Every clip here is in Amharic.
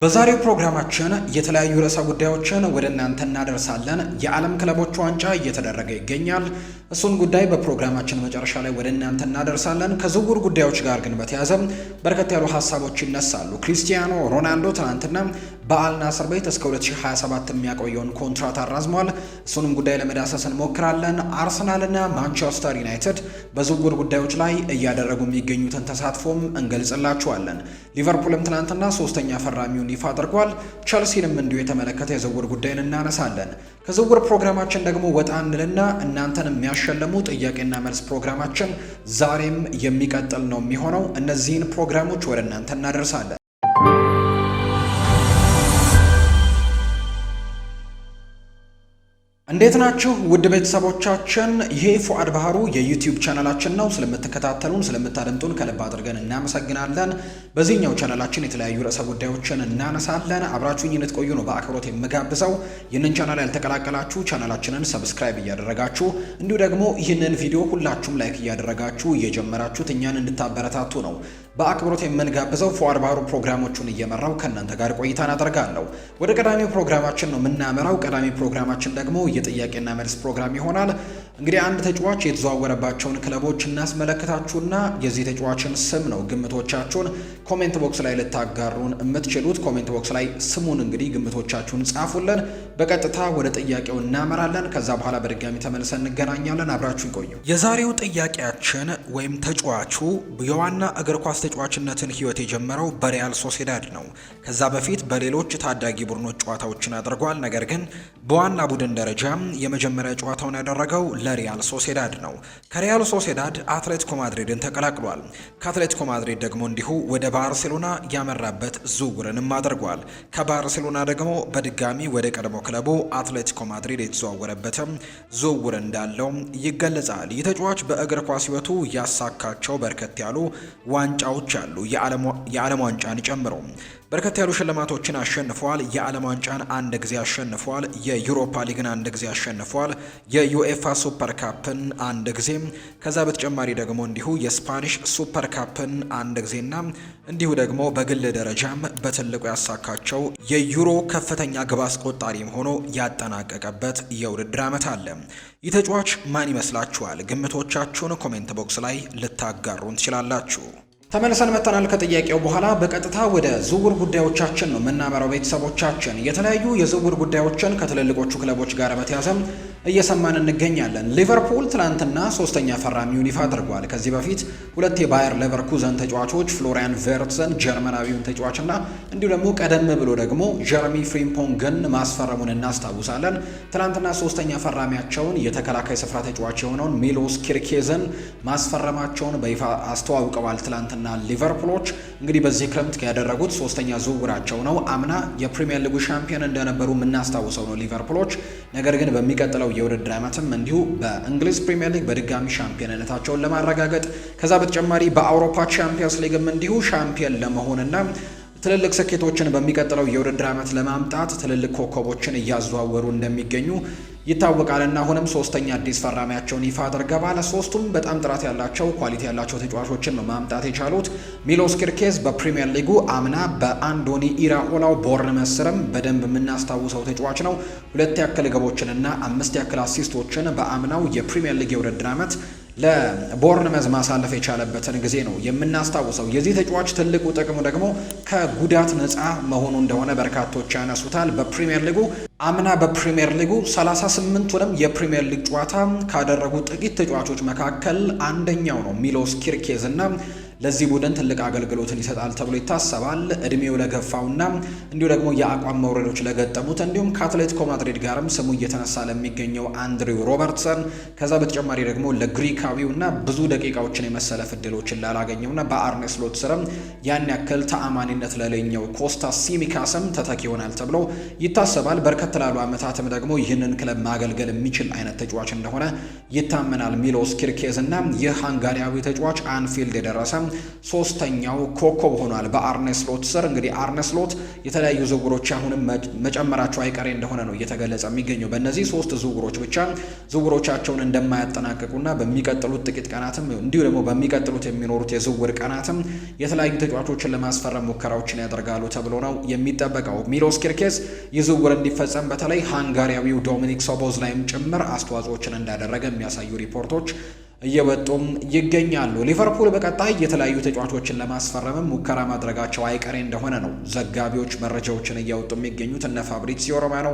በዛሬው ፕሮግራማችን የተለያዩ ርዕሰ ጉዳዮችን ወደ እናንተ እናደርሳለን። የዓለም ክለቦች ዋንጫ እየተደረገ ይገኛል። እሱን ጉዳይ በፕሮግራማችን መጨረሻ ላይ ወደ እናንተ እናደርሳለን። ከዝውውር ጉዳዮች ጋር ግን በተያያዘ በርከት ያሉ ሀሳቦች ይነሳሉ። ክሪስቲያኖ ሮናልዶ ትናንትና በአልናስር ቤት እስከ 2027 የሚያቆየውን ኮንትራት አራዝሟል። እሱንም ጉዳይ ለመዳሰስ እንሞክራለን። አርሰናልና ማንቸስተር ዩናይትድ በዝውውር ጉዳዮች ላይ እያደረጉ የሚገኙትን ተሳትፎም እንገልጽላችኋለን። ሊቨርፑልም ትናንትና ሶስተኛ ፈራሚውን ይፋ አድርጓል። ቸልሲንም እንዲሁ የተመለከተ የዝውውር ጉዳይን እናነሳለን። ከዝውውር ፕሮግራማችን ደግሞ ወጣ እንልና እናንተን የሚያሸልሙ ጥያቄና መልስ ፕሮግራማችን ዛሬም የሚቀጥል ነው የሚሆነው። እነዚህን ፕሮግራሞች ወደ እናንተ እናደርሳለን። እንዴት ናችሁ ውድ ቤተሰቦቻችን? ይሄ ፉአድ ባህሩ የዩቲዩብ ቻናላችን ነው። ስለምትከታተሉን ስለምታደምጡን ከልብ አድርገን እናመሰግናለን። በዚህኛው ቻናላችን የተለያዩ ርዕሰ ጉዳዮችን እናነሳለን። አብራችሁኝ እንድትቆዩ ነው በአክብሮት የምጋብዘው። ይህንን ቻናል ያልተቀላቀላችሁ ቻናላችንን ሰብስክራይብ እያደረጋችሁ እንዲሁ ደግሞ ይህንን ቪዲዮ ሁላችሁም ላይክ እያደረጋችሁ እየጀመራችሁት እኛን እንድታበረታቱ ነው በአክብሮት የምንጋብዘው። ፉአድ ባህሩ ፕሮግራሞቹን እየመራው ከእናንተ ጋር ቆይታን አደርጋለሁ። ወደ ቀዳሚው ፕሮግራማችን ነው የምናመራው። ቀዳሚ ፕሮግራማችን ደግሞ የጥያቄና መልስ ፕሮግራም ይሆናል። እንግዲህ አንድ ተጫዋች የተዘዋወረባቸውን ክለቦች እናስመለከታችሁና የዚህ ተጫዋችን ስም ነው ግምቶቻችሁን ኮሜንት ቦክስ ላይ ልታጋሩን የምትችሉት። ኮሜንት ቦክስ ላይ ስሙን እንግዲህ ግምቶቻችሁን ጻፉልን። በቀጥታ ወደ ጥያቄው እናመራለን። ከዛ በኋላ በድጋሚ ተመልሰን እንገናኛለን። አብራችሁን ቆዩ። የዛሬው ጥያቄያችን ወይም ተጫዋቹ የዋና እግር ኳስ ተጫዋችነትን ህይወት የጀመረው በሪያል ሶሴዳድ ነው። ከዛ በፊት በሌሎች ታዳጊ ቡድኖች ጨዋታዎችን አድርጓል። ነገር ግን በዋና ቡድን ደረጃ የመጀመሪያ ጨዋታውን ያደረገው ለሪያል ሶሴዳድ ነው። ከሪያል ሶሴዳድ አትሌቲኮ ማድሪድን ተቀላቅሏል። ከአትሌቲኮ ማድሪድ ደግሞ እንዲሁ ወደ ባርሴሎና ያመራበት ዝውውርንም አድርጓል። ከባርሴሎና ደግሞ በድጋሚ ወደ ቀድሞ ክለቡ አትሌቲኮ ማድሪድ የተዘዋወረበትም ዝውውር እንዳለው ይገለጻል። ይህ ተጫዋች በእግር ኳስ ህይወቱ ያሳካቸው በርከት ያሉ ዋንጫዎች አሉ። የዓለም ዋንጫን ጨምሮ በርከት ያሉ ሽልማቶችን አሸንፏል። የዓለም ዋንጫን አንድ ጊዜ አሸንፏል። የዩሮፓ ሊግን አንድ ጊዜ አሸንፏል። የዩኤፋ ሱፐር ካፕን አንድ ጊዜ፣ ከዛ በተጨማሪ ደግሞ እንዲሁ የስፓኒሽ ሱፐር ካፕን አንድ ጊዜና እንዲሁ ደግሞ በግል ደረጃም በትልቁ ያሳካቸው የዩሮ ከፍተኛ ግብ አስቆጣሪም ሆኖ ያጠናቀቀበት የውድድር ዓመት አለ። ይህ ተጫዋች ማን ይመስላችኋል? ግምቶቻችሁን ኮሜንት ቦክስ ላይ ልታጋሩን ትችላላችሁ። ተመልሰን መተናል። ከጥያቄው በኋላ በቀጥታ ወደ ዝውውር ጉዳዮቻችን ነው የምናመራው። ቤተሰቦቻችን የተለያዩ የዝውውር ጉዳዮችን ከትልልቆቹ ክለቦች ጋር በተያያዘ እየሰማን እንገኛለን። ሊቨርፑል ትላንትና ሶስተኛ ፈራሚውን ይፋ አድርጓል። ከዚህ በፊት ሁለት የባየር ሌቨርኩዘን ተጫዋቾች ፍሎሪያን ቨርትዘን ጀርመናዊውን ተጫዋችና እንዲሁ ደግሞ ቀደም ብሎ ደግሞ ጀረሚ ፍሪምፖንግን ማስፈረሙን እናስታውሳለን። ትላንትና ሶስተኛ ፈራሚያቸውን የተከላካይ ስፍራ ተጫዋች የሆነውን ሚሎስ ኪርኬዝን ማስፈረማቸውን በይፋ አስተዋውቀዋል። ትላንትና ሊቨርፑሎች እንግዲህ በዚህ ክረምት ያደረጉት ሶስተኛ ዝውውራቸው ነው። አምና የፕሪሚየር ሊጉ ሻምፒዮን እንደነበሩ የምናስታውሰው ነው ሊቨርፑሎች። ነገር ግን በሚቀጥለው የውድድር ዓመትም እንዲሁ በእንግሊዝ ፕሪሚየር ሊግ በድጋሚ ሻምፒዮንነታቸውን ለማረጋገጥ ከዛ በተጨማሪ በአውሮፓ ቻምፒየንስ ሊግም እንዲሁ ሻምፒዮን ለመሆንና ትልልቅ ስኬቶችን በሚቀጥለው የውድድር ዓመት ለማምጣት ትልልቅ ኮከቦችን እያዘዋወሩ እንደሚገኙ ይታወቃልና አሁንም ሶስተኛ አዲስ ፈራሚያቸውን ይፋ አድርገዋል። ሶስቱም በጣም ጥራት ያላቸው ኳሊቲ ያላቸው ተጫዋቾችን ነው ማምጣት የቻሉት። ሚሎስ ኪርኬዝ በፕሪሚየር ሊጉ አምና በአንዶኒ ኢራኦላው ቦርንመስ ስርም በደንብ የምናስታውሰው ተጫዋች ነው። 2 ያክል ግቦችንና 5 ያክል አሲስቶችን በአምናው የፕሪሚየር ሊግ የውድድር ዓመት ለቦርንመዝ ማሳለፍ የቻለበትን ጊዜ ነው የምናስታውሰው። የዚህ ተጫዋች ትልቁ ጥቅሙ ደግሞ ከጉዳት ነፃ መሆኑ እንደሆነ በርካቶች ያነሱታል። በፕሪሚየር ሊጉ አምና በፕሪሚየር ሊጉ 38ቱንም የፕሪሚየር ሊግ ጨዋታ ካደረጉ ጥቂት ተጫዋቾች መካከል አንደኛው ነው ሚሎስ ኪርኬዝ እና ለዚህ ቡድን ትልቅ አገልግሎትን ይሰጣል ተብሎ ይታሰባል። እድሜው ለገፋውና እንዲሁ ደግሞ የአቋም መውረዶች ለገጠሙት እንዲሁም ከአትሌቲኮ ማድሪድ ጋርም ስሙ እየተነሳ ለሚገኘው አንድሪው ሮበርትሰን ከዛ በተጨማሪ ደግሞ ለግሪካዊውና ብዙ ደቂቃዎችን የመሰለፍ እድሎችን ላላገኘውና በአርኔ ስሎት ስርም ያን ያክል ተአማኒነት ለሌለው ኮስታስ ሲሚካስም ተተኪ ይሆናል ተብሎ ይታሰባል። በርከት ላሉ ዓመታትም ደግሞ ይህንን ክለብ ማገልገል የሚችል አይነት ተጫዋች እንደሆነ ይታመናል ሚሎስ ኪርኬዝ እና ይህ ሃንጋሪያዊ ተጫዋች አንፊልድ የደረሰ ሶስተኛው ኮከብ ሆኗል በአርነ ስሎት ስር። እንግዲህ አርነ ስሎት የተለያዩ ዝውውሮች አሁንም መጨመራቸው አይቀሬ እንደሆነ ነው እየተገለጸ የሚገኘው። በእነዚህ 3 ዝውውሮች ብቻ ዝውውሮቻቸውን እንደማያጠናቅቁና በሚቀጥሉት ጥቂት ቀናትም እንዲሁ ደግሞ በሚቀጥሉት የሚኖሩት የዝውውር ቀናትም የተለያዩ ተጫዋቾችን ለማስፈረም ሙከራዎችን ያደርጋሉ ተብሎ ነው የሚጠበቀው። ሚሎስ ኪርኬዝ የዝውውር እንዲፈጸም በተለይ ሃንጋሪያዊው ዶሚኒክ ሶቦዝላይም ጭምር አስተዋጽኦችን እንዳደረገ የሚያሳዩ ሪፖርቶች እየወጡም ይገኛሉ። ሊቨርፑል በቀጣይ የተለያዩ ተጫዋቾችን ለማስፈረምም ሙከራ ማድረጋቸው አይቀሬ እንደሆነ ነው ዘጋቢዎች መረጃዎችን እያወጡ የሚገኙት። እነ ፋብሪዚዮ ሮማኖ፣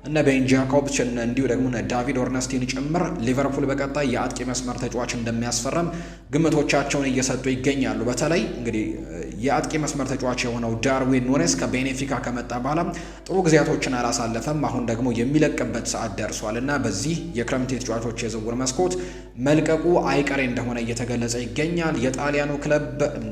እነ ቤን ጃኮብስ፣ እንዲሁ ደግሞ እነ ዳቪድ ኦርነስቲን ጭምር ሊቨርፑል በቀጣይ የአጥቂ መስመር ተጫዋች እንደሚያስፈርም ግምቶቻቸውን እየሰጡ ይገኛሉ። በተለይ እንግዲህ የአጥቂ መስመር ተጫዋች የሆነው ዳርዊን ኑኔስ ከቤኔፊካ ከመጣ በኋላ ጥሩ ጊዜያቶችን አላሳለፈም። አሁን ደግሞ የሚለቅበት ሰዓት ደርሷል እና በዚህ የክረምት ተጫዋቾች የዝውውር መስኮት መልቀቁ አይቀሬ እንደሆነ እየተገለጸ ይገኛል። የጣሊያኑ ክለብ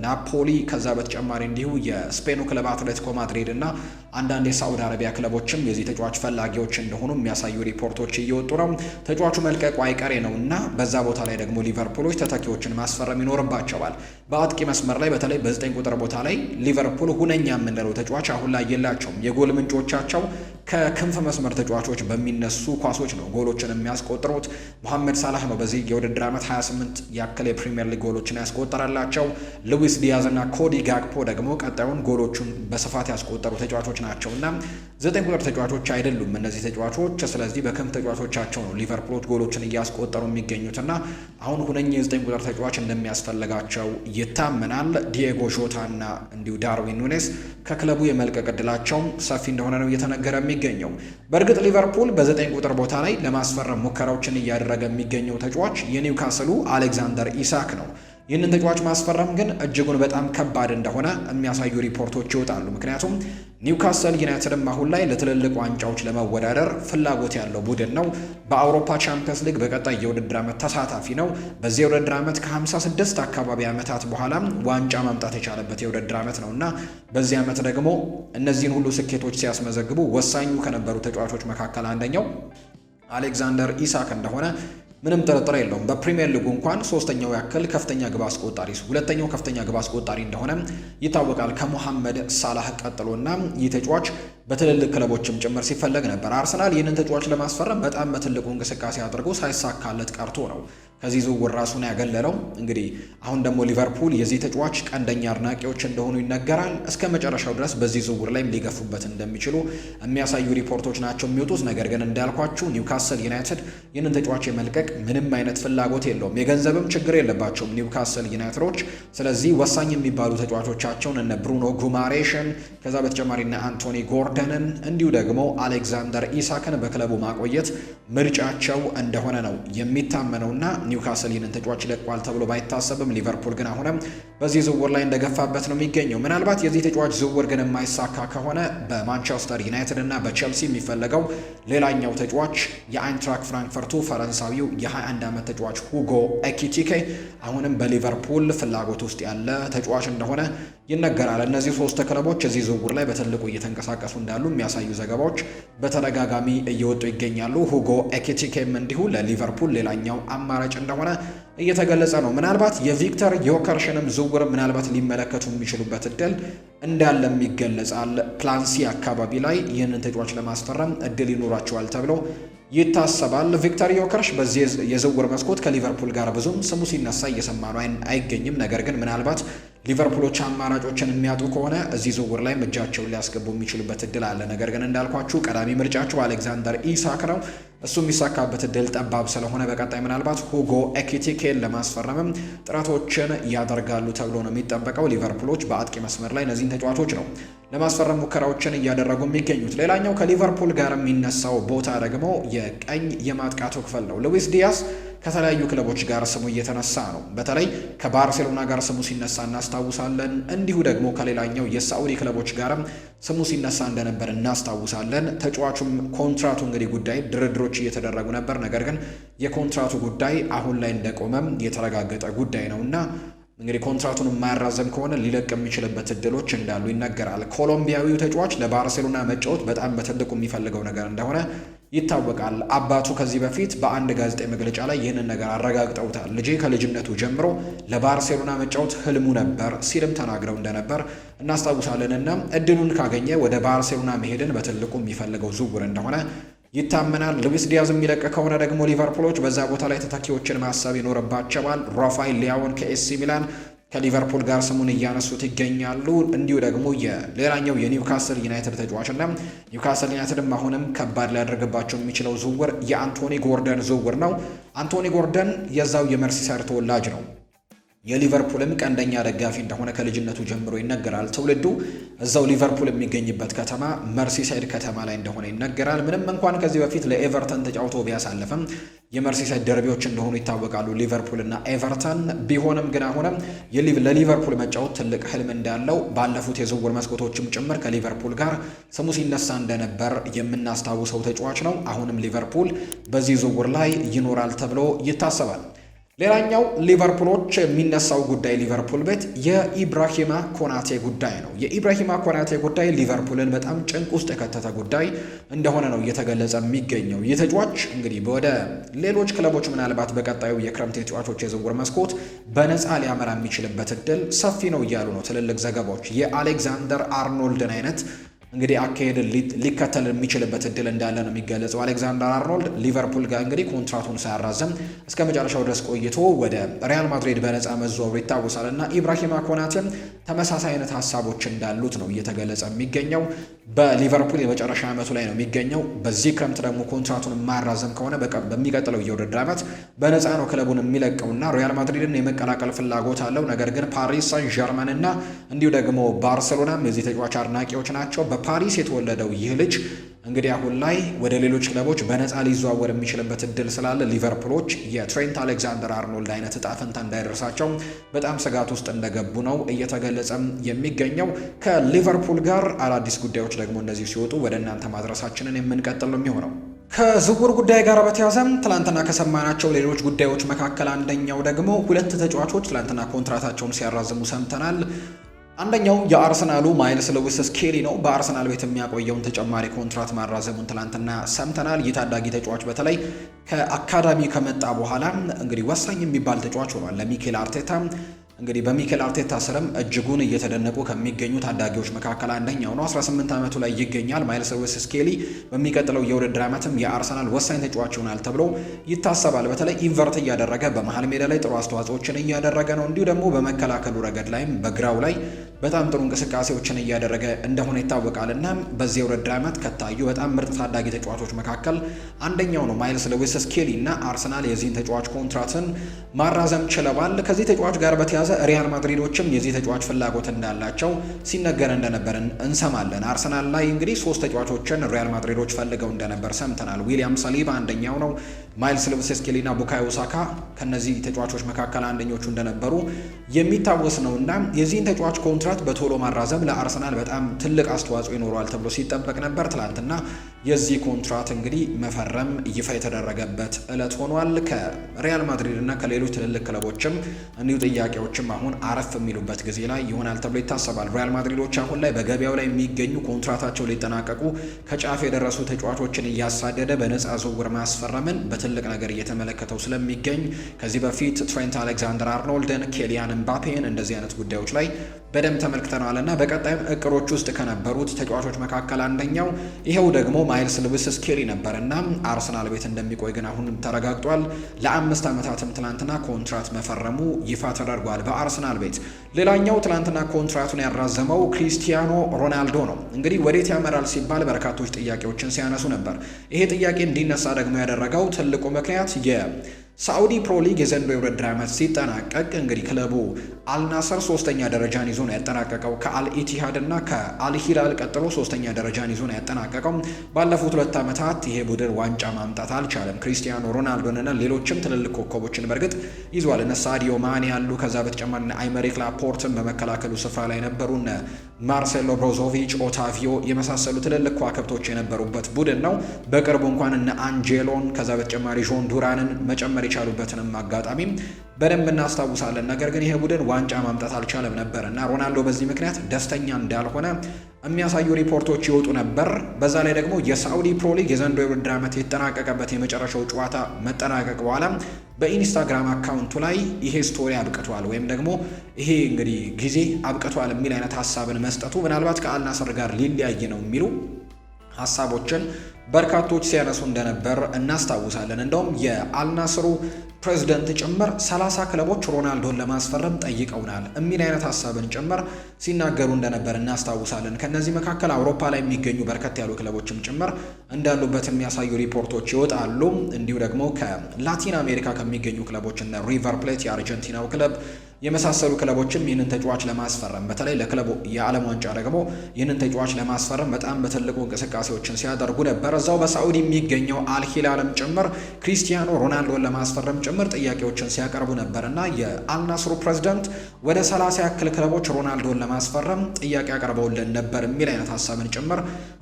ናፖሊ፣ ከዛ በተጨማሪ እንዲሁ የስፔኑ ክለብ አትሌቲኮ ማድሪድ እና አንዳንድ የሳዑዲ አረቢያ ክለቦችም የዚህ ተጫዋች ፈላጊዎች እንደሆኑ የሚያሳዩ ሪፖርቶች እየወጡ ነው። ተጫዋቹ መልቀቁ አይቀሬ ነው እና በዛ ቦታ ላይ ደግሞ ሊቨርፑሎች ተተኪዎችን ማስፈረም ይኖርባቸዋል። በአጥቂ መስመር ላይ በተለይ በ9 ቁጥር ቦታ ላይ ሊቨርፑል ሁነኛ የምንለው ተጫዋች አሁን ላይ የላቸውም። የጎል ምንጮቻቸው ከክንፍ መስመር ተጫዋቾች በሚነሱ ኳሶች ነው ጎሎችን የሚያስቆጥሩት። መሐመድ ሳላህ ነው በዚህ የውድድር ዓመት 28 ያክል የፕሪሚየር ሊግ ጎሎችን ያስቆጠራላቸው። ሉዊስ ዲያዝ እና ኮዲ ጋክፖ ደግሞ ቀጣዩን ጎሎቹን በስፋት ያስቆጠሩ ተጫዋቾች ናቸው እና 9 ቁጥር ተጫዋቾች አይደሉም እነዚህ ተጫዋቾች። ስለዚህ በክንፍ ተጫዋቾቻቸው ነው ሊቨርፑሎች ጎሎችን እያስቆጠሩ የሚገኙትና አሁን ሁነኛ የ9 ቁጥር ተጫዋች እንደሚያስፈልጋቸው ይታመናል። ዲየጎ ዦታ እና እንዲሁ ዳርዊን ኑኔስ ከክለቡ የመልቀቅ ዕድላቸው ሰፊ እንደሆነ ነው እየተነገረ የሚገኘው። በእርግጥ ሊቨርፑል በ9 ቁጥር ቦታ ላይ ለማስፈረም ሙከራዎችን እያደረገ የሚገኘው ተጫዋች የኒውካስሉ አሌክዛንደር ኢሳክ ነው። ይህንን ተጫዋች ማስፈረም ግን እጅጉን በጣም ከባድ እንደሆነ የሚያሳዩ ሪፖርቶች ይወጣሉ። ምክንያቱም ኒውካስል ዩናይትድም አሁን ላይ ለትልልቅ ዋንጫዎች ለመወዳደር ፍላጎት ያለው ቡድን ነው። በአውሮፓ ቻምፒየንስ ሊግ በቀጣይ የውድድር ዓመት ተሳታፊ ነው። በዚህ የውድድር ዓመት ከ56 አካባቢ ዓመታት በኋላ ዋንጫ ማምጣት የቻለበት የውድድር ዓመት ነው እና በዚህ ዓመት ደግሞ እነዚህን ሁሉ ስኬቶች ሲያስመዘግቡ ወሳኙ ከነበሩ ተጫዋቾች መካከል አንደኛው አሌክዛንደር ኢሳክ እንደሆነ ምንም ጥርጥር የለውም። በፕሪሚየር ሊጉ እንኳን ሶስተኛው ያክል ከፍተኛ ግብ አስቆጣሪ፣ ሁለተኛው ከፍተኛ ግብ አስቆጣሪ እንደሆነ ይታወቃል ከሙሐመድ ሳላህ ቀጥሎና ይህ ተጫዋች በትልልቅ ክለቦችም ጭምር ሲፈለግ ነበር። አርሰናል ይህንን ተጫዋች ለማስፈረም በጣም በትልቁ እንቅስቃሴ አድርጎ ሳይሳካለት ቀርቶ ነው ከዚህ ዝውውር ራሱን ያገለለው። እንግዲህ አሁን ደግሞ ሊቨርፑል የዚህ ተጫዋች ቀንደኛ አድናቂዎች እንደሆኑ ይነገራል። እስከ መጨረሻው ድረስ በዚህ ዝውውር ላይም ሊገፉበት እንደሚችሉ የሚያሳዩ ሪፖርቶች ናቸው የሚወጡት። ነገር ግን እንዳልኳችሁ ኒውካስል ዩናይትድ ይህንን ተጫዋች የመልቀቅ ምንም አይነት ፍላጎት የለውም። የገንዘብም ችግር የለባቸውም ኒውካስል ዩናይትዶች። ስለዚህ ወሳኝ የሚባሉ ተጫዋቾቻቸውን እነ ብሩኖ ጉማሬሽን፣ ከዛ በተጨማሪ እነ አንቶኒ ጎርደንን እንዲሁ ደግሞ አሌክዛንደር ኢሳክን በክለቡ ማቆየት ምርጫቸው እንደሆነ ነው የሚታመነውና ኒውካስል ይህንን ተጫዋች ይለቋል ተብሎ ባይታሰብም ሊቨርፑል ግን አሁንም በዚህ ዝውውር ላይ እንደገፋበት ነው የሚገኘው። ምናልባት የዚህ ተጫዋች ዝውውር ግን የማይሳካ ከሆነ በማንቸስተር ዩናይትድ እና በቼልሲ የሚፈለገው ሌላኛው ተጫዋች የአይንትራክ ፍራንክፈርቱ ፈረንሳዊው የ21 ዓመት ተጫዋች ሁጎ ኤኪቲኬ አሁንም በሊቨርፑል ፍላጎት ውስጥ ያለ ተጫዋች እንደሆነ ይነገራል። እነዚህ 3 ክለቦች እዚህ ዝውውር ላይ በትልቁ እየተንቀሳቀሱ እንዳሉ የሚያሳዩ ዘገባዎች በተደጋጋሚ እየወጡ ይገኛሉ። ሁጎ ኤኪቲኬም እንዲሁ ለሊቨርፑል ሌላኛው አማራጭ እንደሆነ እየተገለጸ ነው። ምናልባት የቪክተር ዮከርሽንም ዝውውር ምናልባት ሊመለከቱ የሚችሉበት እድል እንዳለም ይገለጻል። ፕላንሲ አካባቢ ላይ ይህንን ተጫዋች ለማስፈረም እድል ይኖራቸዋል ተብሎ ይታሰባል። ቪክተር ዮከርሽ በዚህ የዝውውር መስኮት ከሊቨርፑል ጋር ብዙም ስሙ ሲነሳ እየሰማ ነው አይገኝም። ነገር ግን ምናልባት ሊቨርፑሎች አማራጮችን የሚያጡ ከሆነ እዚህ ዝውውር ላይ እጃቸውን ሊያስገቡ የሚችሉበት እድል አለ። ነገር ግን እንዳልኳችሁ ቀዳሚ ምርጫቸው አሌክዛንደር ኢሳክ ነው። እሱ የሚሳካበት እድል ጠባብ ስለሆነ በቀጣይ ምናልባት ሁጎ ኤኪቲኬን ለማስፈረምም ጥረቶችን ያደርጋሉ ተብሎ ነው የሚጠበቀው። ሊቨርፑሎች በአጥቂ መስመር ላይ እነዚህን ተጫዋቾች ነው ለማስፈረም ሙከራዎችን እያደረጉ የሚገኙት። ሌላኛው ከሊቨርፑል ጋር የሚነሳው ቦታ ደግሞ የቀኝ የማጥቃቱ ክፍል ነው። ሉዊስ ዲያዝ ከተለያዩ ክለቦች ጋር ስሙ እየተነሳ ነው። በተለይ ከባርሴሎና ጋር ስሙ ሲነሳ እናስታውሳለን። እንዲሁ ደግሞ ከሌላኛው የሳዑዲ ክለቦች ጋርም ስሙ ሲነሳ እንደነበር እናስታውሳለን። ተጫዋቹም ኮንትራቱ እንግዲህ ጉዳይ ድርድሮች እየተደረጉ ነበር። ነገር ግን የኮንትራቱ ጉዳይ አሁን ላይ እንደቆመም የተረጋገጠ ጉዳይ ነውና እንግዲህ ኮንትራቱን የማያራዘም ከሆነ ሊለቅ የሚችልበት እድሎች እንዳሉ ይነገራል። ኮሎምቢያዊው ተጫዋች ለባርሴሎና መጫወት በጣም በትልቁ የሚፈልገው ነገር እንደሆነ ይታወቃል። አባቱ ከዚህ በፊት በአንድ ጋዜጣዊ መግለጫ ላይ ይህንን ነገር አረጋግጠውታል። ልጄ ከልጅነቱ ጀምሮ ለባርሴሎና መጫወት ህልሙ ነበር ሲልም ተናግረው እንደነበር እናስታውሳለንና እድሉን ካገኘ ወደ ባርሴሎና መሄድን በትልቁ የሚፈልገው ዝውውር እንደሆነ ይታመናል። ሉዊስ ዲያዝ የሚለቅ ከሆነ ደግሞ ሊቨርፑሎች በዛ ቦታ ላይ ተተኪዎችን ማሰብ ይኖርባቸዋል። ራፋኤል ሊያዎን ከኤሲ ሚላን ከሊቨርፑል ጋር ስሙን እያነሱት ይገኛሉ። እንዲሁ ደግሞ ሌላኛው የኒውካስል ዩናይትድ ተጫዋችና ኒውካስል ዩናይትድም አሁንም ከባድ ሊያደርግባቸው የሚችለው ዝውውር የአንቶኒ ጎርደን ዝውውር ነው። አንቶኒ ጎርደን የዛው የመርሲሳይድ ተወላጅ ነው። የሊቨርፑልም ቀንደኛ ደጋፊ እንደሆነ ከልጅነቱ ጀምሮ ይነገራል። ትውልዱ እዛው ሊቨርፑል የሚገኝበት ከተማ መርሲሳይድ ከተማ ላይ እንደሆነ ይነገራል። ምንም እንኳን ከዚህ በፊት ለኤቨርተን ተጫውቶ ቢያሳልፍም የመርሲሳይድ ደርቢዎች እንደሆኑ ይታወቃሉ ሊቨርፑልና ኤቨርተን። ቢሆንም ግን አሁንም ለሊቨርፑል መጫወት ትልቅ ህልም እንዳለው ባለፉት የዝውውር መስኮቶችም ጭምር ከሊቨርፑል ጋር ስሙ ሲነሳ እንደነበር የምናስታውሰው ተጫዋች ነው። አሁንም ሊቨርፑል በዚህ ዝውውር ላይ ይኖራል ተብሎ ይታሰባል። ሌላኛው ሊቨርፑሎች የሚነሳው ጉዳይ ሊቨርፑል ቤት የኢብራሂማ ኮናቴ ጉዳይ ነው። የኢብራሂማ ኮናቴ ጉዳይ ሊቨርፑልን በጣም ጭንቅ ውስጥ የከተተ ጉዳይ እንደሆነ ነው እየተገለጸ የሚገኘው። ይህ ተጫዋች እንግዲህ ወደ ሌሎች ክለቦች ምናልባት በቀጣዩ የክረምት የተጫዋቾች የዝውውር መስኮት በነፃ ሊያመራ የሚችልበት እድል ሰፊ ነው እያሉ ነው ትልልቅ ዘገባዎች። የአሌክዛንደር አርኖልድን አይነት እንግዲህ አካሄድን ሊከተል የሚችልበት እድል እንዳለ ነው የሚገለጸው። አሌክዛንደር አርኖልድ ሊቨርፑል ጋር እንግዲህ ኮንትራቱን ሳያራዝም እስከ መጨረሻው ድረስ ቆይቶ ወደ ሪያል ማድሪድ በነፃ መዘዋወሩ ይታወሳል እና ኢብራሂማ ኮናቴም ተመሳሳይ አይነት ሀሳቦች እንዳሉት ነው እየተገለጸ የሚገኘው። በሊቨርፑል የመጨረሻ ዓመቱ ላይ ነው የሚገኘው። በዚህ ክረምት ደግሞ ኮንትራቱን የማያራዘም ከሆነ በሚቀጥለው የውድድር ዓመት በነፃ ነው ክለቡን የሚለቀውና ሪያል ማድሪድን የመቀላቀል ፍላጎት አለው። ነገር ግን ፓሪስ ሳን ዠርመን እና እንዲሁ ደግሞ ባርሴሎናም የዚህ ተጫዋች አድናቂዎች ናቸው። በፓሪስ የተወለደው ይህ ልጅ እንግዲህ አሁን ላይ ወደ ሌሎች ክለቦች በነፃ ሊዘዋወር የሚችልበት እድል ስላለ ሊቨርፑሎች የትሬንት አሌክዛንደር አርኖልድ አይነት እጣ ፈንታ እንዳይደርሳቸው በጣም ስጋት ውስጥ እንደገቡ ነው እየተገለጸ የሚገኘው። ከሊቨርፑል ጋር አዳዲስ ጉዳዮች ደግሞ እንደዚህ ሲወጡ ወደ እናንተ ማድረሳችንን የምንቀጥል ነው የሚሆነው። ከዝውውር ጉዳይ ጋር በተያያዘም ትላንትና ከሰማናቸው ሌሎች ጉዳዮች መካከል አንደኛው ደግሞ ሁለት ተጫዋቾች ትላንትና ኮንትራታቸውን ሲያራዝሙ ሰምተናል። አንደኛው የአርሰናሉ ማይልስ ሉዊስ ስኬሊ ነው። በአርሰናል ቤት የሚያቆየውን ተጨማሪ ኮንትራት ማራዘሙን ትላንትና ሰምተናል። ይህ ታዳጊ ተጫዋች በተለይ ከአካዳሚ ከመጣ በኋላ እንግዲህ ወሳኝ የሚባል ተጫዋች ሆኗል ለሚኬል አርቴታ። እንግዲህ በሚኬል አርቴታ ስርም እጅጉን እየተደነቁ ከሚገኙ ታዳጊዎች መካከል አንደኛው ነው። 18 ዓመቱ ላይ ይገኛል። ማይልስ ሉዊስ ስኬሊ በሚቀጥለው የውድድር ዓመትም የአርሰናል ወሳኝ ተጫዋች ይሆናል ተብሎ ይታሰባል። በተለይ ኢንቨርት እያደረገ በመሃል ሜዳ ላይ ጥሩ አስተዋጽኦችን እያደረገ ነው። እንዲሁ ደግሞ በመከላከሉ ረገድ ላይም በግራው ላይ በጣም ጥሩ እንቅስቃሴዎችን እያደረገ እንደሆነ ይታወቃል እና በዚህ የውድድር ዓመት ከታዩ በጣም ምርጥ ታዳጊ ተጫዋቾች መካከል አንደኛው ነው ማይልስ ሉዊስ ስኬሊ እና አርሰናል የዚህን ተጫዋች ኮንትራትን ማራዘም ችለዋል። ከዚህ ተጫዋች ጋር በተያያዘ ሪያል ማድሪዶችም የዚህ ተጫዋች ፍላጎት እንዳላቸው ሲነገር እንደነበር እንሰማለን። አርሰናል ላይ እንግዲህ 3 ተጫዋቾችን ሪያል ማድሪዶች ፈልገው እንደነበር ሰምተናል። ዊሊያም ሳሊባ አንደኛው ነው። ማይልስ ሉዊስ ስኬሊ እና ቡካዮ ሳካ ከነዚህ ተጫዋቾች መካከል አንደኞቹ እንደነበሩ የሚታወስ ነው እና የዚህን ተጫዋች ኮንትራት በቶሎ ማራዘም ለአርሰናል በጣም ትልቅ አስተዋጽኦ ይኖረዋል ተብሎ ሲጠበቅ ነበር። ትላንትና የዚህ ኮንትራት እንግዲህ መፈረም ይፋ የተደረገበት ዕለት ሆኗል። ከሪያል ማድሪድ እና ከሌሎች ትልልቅ ክለቦችም እንዲሁ ጥያቄዎችም አሁን አረፍ የሚሉበት ጊዜ ላይ ይሆናል ተብሎ ይታሰባል። ሪያል ማድሪዶች አሁን ላይ በገበያው ላይ የሚገኙ ኮንትራታቸው ሊጠናቀቁ ከጫፍ የደረሱ ተጫዋቾችን እያሳደደ በነፃ ዝውውር ማስፈረምን በትልቅ ነገር እየተመለከተው ስለሚገኝ ከዚህ በፊት ትሬንት አሌክዛንደር አርኖልድን፣ ኬሊያን ምባፔን እንደዚህ አይነት ጉዳዮች ላይ በደንብ ተመልክተናል እና በቀጣይም እቅሮች ውስጥ ከነበሩት ተጫዋቾች መካከል አንደኛው ይሄው ደግሞ ማይልስ ሉዊስ ስኬሊ ነበር እና አርሰናል ቤት እንደሚቆይ ግን አሁን ተረጋግጧል። ለ5 ዓመታትም ትላንትና ኮንትራት መፈረሙ ይፋ ተደርጓል በአርሰናል ቤት። ሌላኛው ትላንትና ኮንትራቱን ያራዘመው ክሪስቲያኖ ሮናልዶ ነው። እንግዲህ ወዴት ያመራል ሲባል በርካቶች ጥያቄዎችን ሲያነሱ ነበር። ይሄ ጥያቄ እንዲነሳ ደግሞ ያደረገው ትልቁ ምክንያት ሳዑዲ ፕሮ ሊግ የዘንድሮ የውድድር ዓመት ሲጠናቀቅ እንግዲህ ክለቡ አልናሰር 3ኛ ደረጃን ይዞ ነው ያጠናቀቀው። ከአልኢቲሃድ እና ከአልሂላል ቀጥሎ 3ኛ ደረጃን ይዞ ነው ያጠናቀቀው። ባለፉት 2 ዓመታት ይሄ ቡድን ዋንጫ ማምጣት አልቻለም። ክሪስቲያኖ ሮናልዶን እና ሌሎችም ትልልቅ ኮከቦችን በእርግጥ ይዟል። እነ ሳዲዮ ማኔ ያሉ፣ ከዛ በተጨማሪ አይመሪክ ላፖርትም በመከላከሉ ስፍራ ላይ ነበሩ። እነ ማርሴሎ ብሮዞቪች፣ ኦታቪዮ የመሳሰሉ ትልልቅ ከዋክብቶች የነበሩበት ቡድን ነው። በቅርቡ እንኳን እነ አንጄሎን ከዛ በተጨማሪ ጆን ዱራንን መጨመር የቻሉበትንም አጋጣሚ በደንብ እናስታውሳለን። ነገር ግን ይሄ ቡድን ዋንጫ ማምጣት አልቻለም ነበር እና ሮናልዶ በዚህ ምክንያት ደስተኛ እንዳልሆነ የሚያሳዩ ሪፖርቶች ይወጡ ነበር። በዛ ላይ ደግሞ የሳዑዲ ፕሮ ሊግ የዘንድሮው የውድድር ዓመት የተጠናቀቀበት የመጨረሻው ጨዋታ መጠናቀቅ በኋላ በኢንስታግራም አካውንቱ ላይ ይሄ ስቶሪ አብቅቷል ወይም ደግሞ ይሄ እንግዲህ ጊዜ አብቅቷል የሚል አይነት ሀሳብን መስጠቱ ምናልባት ከአልናስር ጋር ሊለያይ ነው የሚሉ ሀሳቦችን በርካቶች ሲያነሱ እንደነበር እናስታውሳለን። እንደውም የአልናስሩ ፕሬዝዳንት ጭምር 30 ክለቦች ሮናልዶን ለማስፈረም ጠይቀውናል የሚል አይነት ሀሳብን ጭምር ሲናገሩ እንደነበር እናስታውሳለን። ከነዚህ መካከል አውሮፓ ላይ የሚገኙ በርከት ያሉ ክለቦችም ጭምር እንዳሉበት የሚያሳዩ ሪፖርቶች ይወጣሉ። እንዲሁ ደግሞ ከላቲን አሜሪካ ከሚገኙ ክለቦች እነ ሪቨር ፕሌት የአርጀንቲናው ክለብ የመሳሰሉ ክለቦችም ይህንን ተጫዋች ለማስፈረም በተለይ ለክለቡ የዓለም ዋንጫ ደግሞ ይህንን ተጫዋች ለማስፈረም በጣም በትልቁ እንቅስቃሴዎችን ሲያደርጉ ነበር። እዛው በሳዑዲ የሚገኘው አልሂላልም ጭምር ክሪስቲያኖ ሮናልዶን ለማስፈረም ጭምር ጥያቄዎችን ሲያቀርቡ ነበር እና የአልናስሩ ፕሬዝዳንት ወደ 30 ያክል ክለቦች ሮናልዶን ለማስፈረም ጥያቄ አቅርበውልን ነበር የሚል አይነት ሀሳብን ጭምር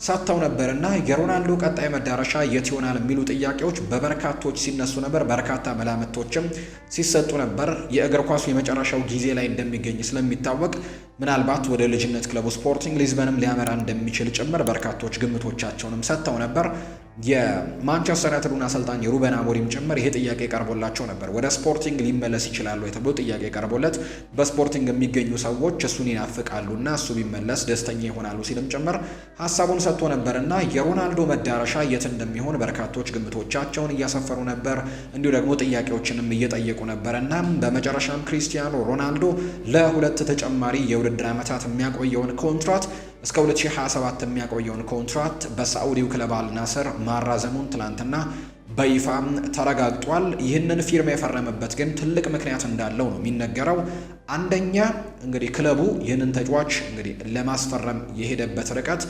ሰጥተው ነበር እና የሮናልዶ ቀጣይ መዳረሻ የት ይሆናል የሚሉ ጥያቄዎች በበርካቶች ሲነሱ ነበር። በርካታ መላምቶችም ሲሰጡ ነበር። የእግር ኳሱ የመጨረሻ ጊዜ ላይ እንደሚገኝ ስለሚታወቅ ምናልባት ወደ ልጅነት ክለቡ ስፖርቲንግ ሊዝበንም ሊያመራ እንደሚችል ጭምር በርካቶች ግምቶቻቸውንም ሰጥተው ነበር። የማንቸስተር ዩናይትዱን አሰልጣኝ ሩበን አሞሪም ጭምር ይሄ ጥያቄ ቀርቦላቸው ነበር። ወደ ስፖርቲንግ ሊመለስ ይችላሉ ተብሎ ጥያቄ ቀርቦለት በስፖርቲንግ የሚገኙ ሰዎች እሱን ይናፍቃሉና እሱ ቢመለስ ደስተኛ ይሆናሉ ሲልም ጭምር ሀሳቡን ሰጥቶ ነበርና የሮናልዶ መዳረሻ የት እንደሚሆን በርካቶች ግምቶቻቸውን እያሰፈሩ ነበር። እንዲሁ ደግሞ ጥያቄዎችንም እየጠየቁ ነበርና በመጨረሻም ክሪስቲያኖ ሮናልዶ ለሁለት ተጨማሪ የውድድር ዓመታት የሚያቆየውን ኮንትራት እስከ 2027 የሚያቆየውን ኮንትራት በሳዑዲው ክለብ አልናስር ማራዘሙን ትላንትና በይፋ ተረጋግጧል። ይህንን ፊርማ የፈረመበት ግን ትልቅ ምክንያት እንዳለው ነው የሚነገረው። አንደኛ እንግዲህ ክለቡ ይህንን ተጫዋች እንግዲህ ለማስፈረም የሄደበት ርቀት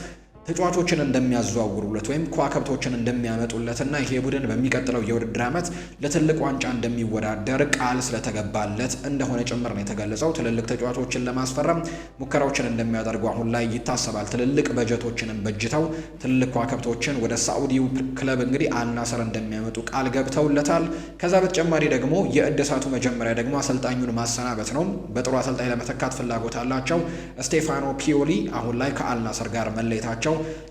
ተጫዋቾችን እንደሚያዘዋውሩለት ወይም ከዋክብቶችን እንደሚያመጡለትና ይሄ ቡድን በሚቀጥለው የውድድር ዓመት ለትልቅ ዋንጫ እንደሚወዳደር ቃል ስለተገባለት እንደሆነ ጭምር ነው የተገለጸው። ትልልቅ ተጫዋቾችን ለማስፈረም ሙከራዎችን እንደሚያደርጉ አሁን ላይ ይታሰባል። ትልልቅ በጀቶችንም በጅተው ትልልቅ ከዋክብቶችን ወደ ሳዑዲው ክለብ እንግዲህ አልናስር እንደሚያመጡ ቃል ገብተውለታል። ከዛ በተጨማሪ ደግሞ የእድሳቱ መጀመሪያ ደግሞ አሰልጣኙን ማሰናበት ነው። በጥሩ አሰልጣኝ ለመተካት ፍላጎት አላቸው። ስቴፋኖ ፒዮሊ አሁን ላይ ከአልናስር ጋር መለየታቸው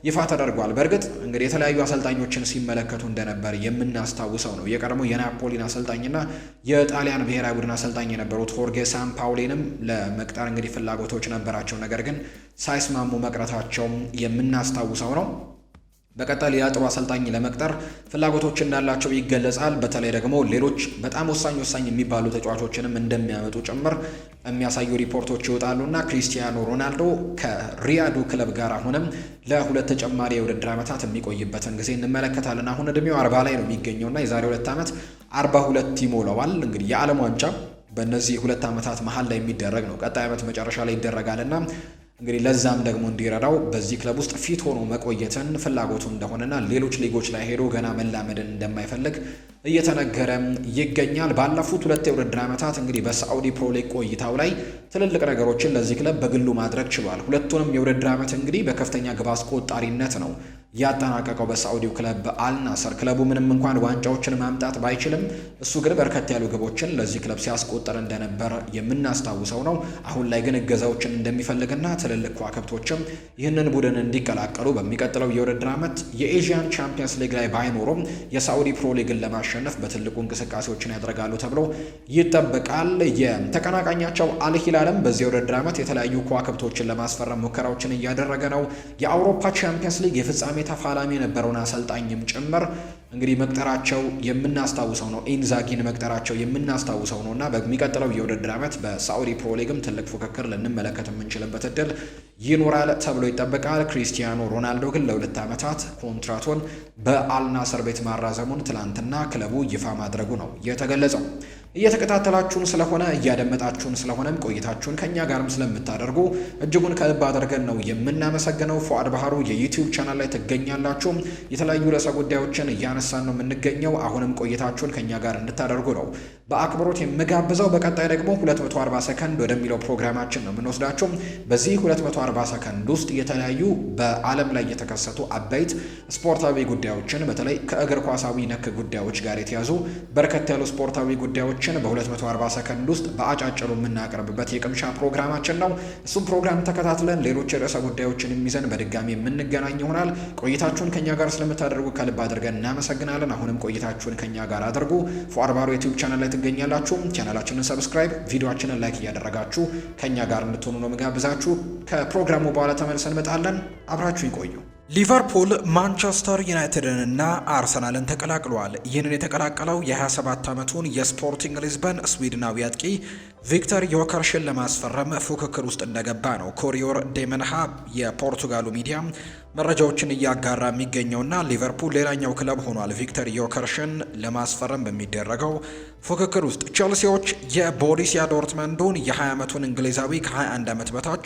ይፋ ተደርጓል። በእርግጥ እንግዲህ የተለያዩ አሰልጣኞችን ሲመለከቱ እንደነበር የምናስታውሰው ነው። የቀድሞ የናፖሊን አሰልጣኝና የጣሊያን ብሔራዊ ቡድን አሰልጣኝ የነበሩት ሆርጌ ሳምፓውሊንም ለመቅጠር እንግዲህ ፍላጎቶች ነበራቸው። ነገር ግን ሳይስማሙ መቅረታቸው የምናስታውሰው ነው። በቀጣይ ጥሩ አሰልጣኝ ለመቅጠር ፍላጎቶች እንዳላቸው ይገለጻል። በተለይ ደግሞ ሌሎች በጣም ወሳኝ የሚባሉ ተጫዋቾችንም እንደሚያመጡ ጭምር የሚያሳዩ ሪፖርቶች ይወጣሉና ክሪስቲያኖ ሮናልዶ ከሪያዱ ክለብ ጋር አሁንም ለሁለት ተጨማሪ የውድድር ዓመታት የሚቆይበትን ጊዜ እንመለከታለን። አሁን እድሜው 40 ላይ ነው የሚገኘውና የዛሬ 2 ዓመት 42 ይሞላዋል። እንግዲህ የዓለም ዋንጫ በእነዚህ 2 ዓመታት መሀል ላይ የሚደረግ ነው። ቀጣይ ዓመት መጨረሻ ላይ ይደረጋልና እንግዲህ ለዛም ደግሞ እንዲረዳው በዚህ ክለብ ውስጥ ፊት ሆኖ መቆየትን ፍላጎቱ እንደሆነና ሌሎች ሊጎች ላይ ሄዶ ገና መላመድን እንደማይፈልግ እየተነገረ ይገኛል። ባለፉት 2 የውድድር ዓመታት እንግዲህ በሳዑዲ ፕሮ ሊግ ቆይታው ላይ ትልልቅ ነገሮችን ለዚህ ክለብ በግሉ ማድረግ ችሏል። ሁለቱንም የውድድር ዓመት እንግዲህ በከፍተኛ ግብ አስቆጣሪነት ነው ያጠናቀቀው በሳዑዲው ክለብ አልናስር። ክለቡ ምንም እንኳን ዋንጫዎችን ማምጣት ባይችልም እሱ ግን በርከት ያሉ ግቦችን ለዚህ ክለብ ሲያስቆጥር እንደነበር የምናስታውሰው ነው። አሁን ላይ ግን እገዛዎችን እንደሚፈልግና ትልልቅ ከዋክብቶችም ይህንን ቡድን እንዲቀላቀሉ በሚቀጥለው የውድድር ዓመት የኤዥያን ቻምፒየንስ ሊግ ላይ ባይኖሩም የሳዑዲ ፕሮ ሊግን ለማሸነፍ በትልቁ እንቅስቃሴዎችን ያደርጋሉ ተብሎ ይጠበቃል። የተቀናቃኛቸው አልሂላልም በዚህ የውድድር ዓመት የተለያዩ ከዋክብቶችን ለማስፈረም ሙከራዎችን እያደረገ ነው። የአውሮፓ ቻምፒየንስ ሊግ የፍጻሜ ተፋላሚ የነበረውን አሰልጣኝም ጭምር እንግዲህ መቅጠራቸው የምናስታውሰው ነው። ኢንዛጊን መቅጠራቸው የምናስታውሰው ነው እና በሚቀጥለው የውድድር ዓመት በሳዑዲ ፕሮ ሊግም ትልቅ ፉክክር ልንመለከት የምንችልበት እድል ይኖራል ተብሎ ይጠበቃል። ክሪስቲያኖ ሮናልዶ ግን ለ2 ዓመታት ኮንትራቱን በአልናስር ቤት ማራዘሙን ትላንትና ክለቡ ይፋ ማድረጉ ነው የተገለጸው። እየተከታተላችሁን ስለሆነ እያደመጣችሁን ስለሆነም ቆይታችሁን ከኛ ጋርም ስለምታደርጉ እጅጉን ከልብ አድርገን ነው የምናመሰግነው። ፉአድ ባህሩ የዩቲዩብ ቻናል ላይ ትገኛላችሁ። የተለያዩ ርዕሰ ጉዳዮችን እያነሳን ነው የምንገኘው። አሁንም ቆይታችሁን ከኛ ጋር እንድታደርጉ ነው በአክብሮት የምጋብዘው። በቀጣይ ደግሞ 240 ሰከንድ ወደሚለው ፕሮግራማችን ነው የምንወስዳችሁ። በዚህ 240 ሰከንድ ውስጥ የተለያዩ በዓለም ላይ የተከሰቱ አበይት ስፖርታዊ ጉዳዮችን በተለይ ከእግር ኳሳዊ ነክ ጉዳዮች ጋር የተያዙ በርከት ያሉ ስፖርታዊ ጉዳዮች ጉዳዮችን በ240 ሰከንድ ውስጥ በአጫጭሩ የምናቀርብበት የቅምሻ ፕሮግራማችን ነው። እሱም ፕሮግራም ተከታትለን ሌሎች ርዕሰ ጉዳዮችን ይዘን በድጋሚ የምንገናኝ ይሆናል። ቆይታችሁን ከኛ ጋር ስለምታደርጉ ከልብ አድርገን እናመሰግናለን። አሁንም ቆይታችሁን ከኛ ጋር አድርጉ። ፉአድ ባህሩ ዩቲዩብ ቻናል ላይ ትገኛላችሁ። ቻናላችንን ሰብስክራይብ፣ ቪዲዮአችንን ላይክ እያደረጋችሁ ከኛ ጋር እንድትሆኑ ነው ምጋብዛችሁ። ከፕሮግራሙ በኋላ ተመልሰን እንመጣለን። አብራችሁ ይቆዩ። ሊቨርፑል ማንቸስተር ዩናይትድን እና አርሰናልን ተቀላቅሏል። ይህንን የተቀላቀለው የ27 ዓመቱን የስፖርቲንግ ሊዝበን ስዊድናዊ አጥቂ ቪክተር ዮከርሽን ለማስፈረም ፉክክር ውስጥ እንደገባ ነው ኮሪዮር ዴመንሃ የፖርቱጋሉ ሚዲያ መረጃዎችን እያጋራ የሚገኘውና ሊቨርፑል ሌላኛው ክለብ ሆኗል ቪክተር ዮከርሽን ለማስፈረም በሚደረገው ፉክክር ውስጥ። ቼልሲዎች የቦሩሲያ ዶርትመንዱን የ20 ዓመቱን እንግሊዛዊ ከ21 ዓመት በታች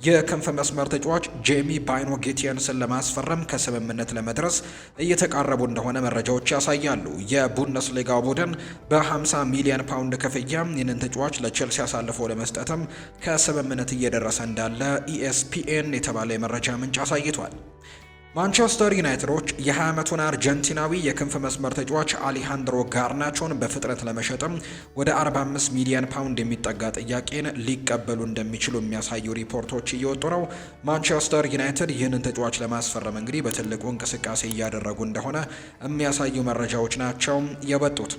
የክንፍ መስመር ተጫዋች ጄሚ ባይኖ ጌቲየንስን ለማስፈረም ከስምምነት ለመድረስ እየተቃረቡ እንደሆነ መረጃዎች ያሳያሉ። የቡንደስሊጋው ቡድን በ50 ሚሊዮን ፓውንድ ክፍያ ይህንን ተጫዋች ለቼልሲ አሳልፎ ለመስጠትም ከስምምነት እየደረሰ እንዳለ ኢኤስፒኤን የተባለ የመረጃ ምንጭ አሳይቷል። ማንቸስተር ዩናይትዶች የ20 ዓመቱን አርጀንቲናዊ የክንፍ መስመር ተጫዋች አሊሃንድሮ ጋርናቾን በፍጥነት ለመሸጥም ወደ 45 ሚሊዮን ፓውንድ የሚጠጋ ጥያቄን ሊቀበሉ እንደሚችሉ የሚያሳዩ ሪፖርቶች እየወጡ ነው። ማንቸስተር ዩናይትድ ይህንን ተጫዋች ለማስፈረም እንግዲህ በትልቁ እንቅስቃሴ እያደረጉ እንደሆነ የሚያሳዩ መረጃዎች ናቸው የወጡት።